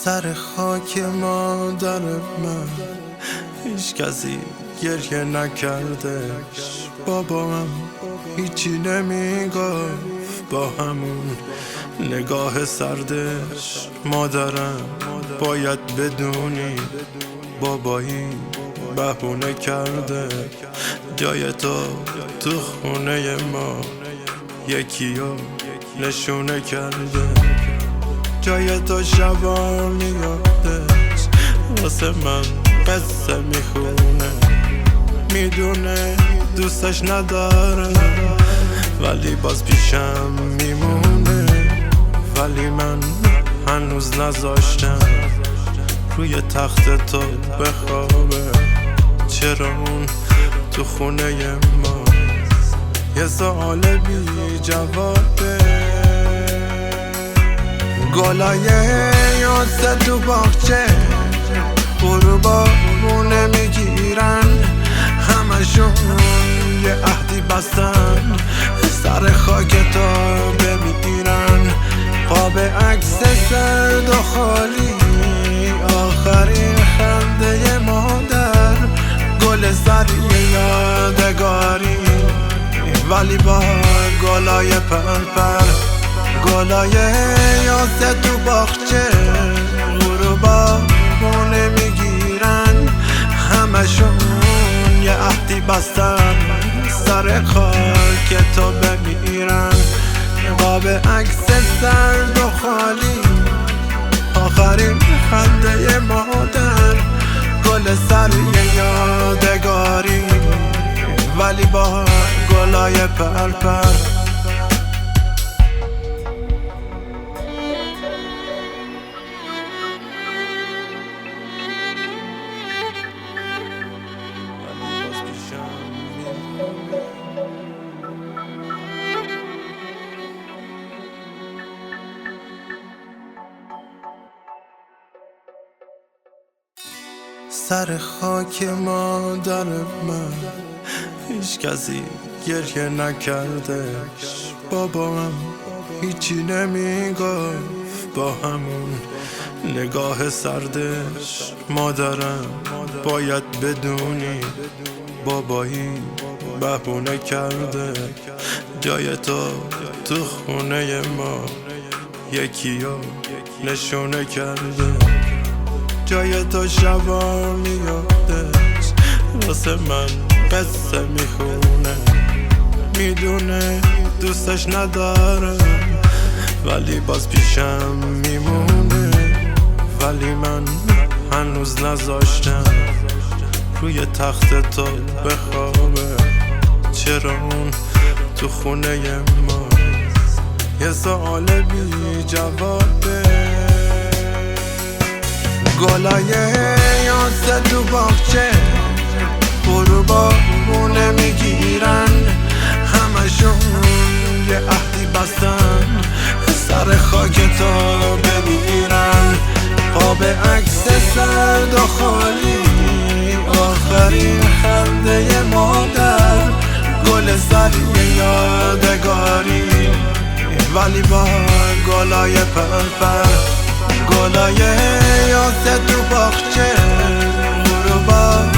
سر خاک مادر من هیچ کسی گریه نکردش. بابام هیچی نمیگفت با همون نگاه سردش. مادرم باید بدونی بابایی بهونه کرده جای تو خونه ما یکیو نشونه کرده. جای تو شبا میادش واسه من قصه میخونه. میدونه دوستش نداره ولی باز پیشم میمونه. ولی من هنوز نذاشتم روی تخت تو بخوابه. چرا اون تو خونه ما یه سوال بی جوابه. گلای یاسه تو باغچه غروبا مونه میگیرن. همشون یه عهدی بستن سر خاک تو بمیرن. قاب عکس سرد و خالی آخرین خنده مادر. گل سری یادگاری ولی با گلای پرپر. گلای یاسه تو باغچه غروبا مونه میگیرن. همشون یه عهدی بستن سر خاک تو بمیرن. قاب عکس سرد و خالی آخرین خنده مادر. گل سری یادگاری ولی با گلای پرپر. سر خاک مادر من هیچ کسی گریه نکردش. بابام هیچی نمیگفت با همون نگاه سردش. مادرم باید بدونی بابایی بهونه کرده جای تو خونه ما یکیو نشونه کرده. جای تو شبا میادش واسه من قصه میخونه. میدونه دوستش نداره ولی باز پیشم میمونه. ولی من هنوز نذاشتم روی تخت تو بخوابه. چرا اون تو خونه ما یه سوال بی جوابه. گلای یاسه تو باغچه غروبا مونه میگیرن. همشون یه عهدی بستن سر خاک تو بمیرن. قاب عکس سرد و خالی آخرین خنده مادر. گل سری یادگاری ولی با گلای پرپر. گلای یاسه تو باغچه غروبا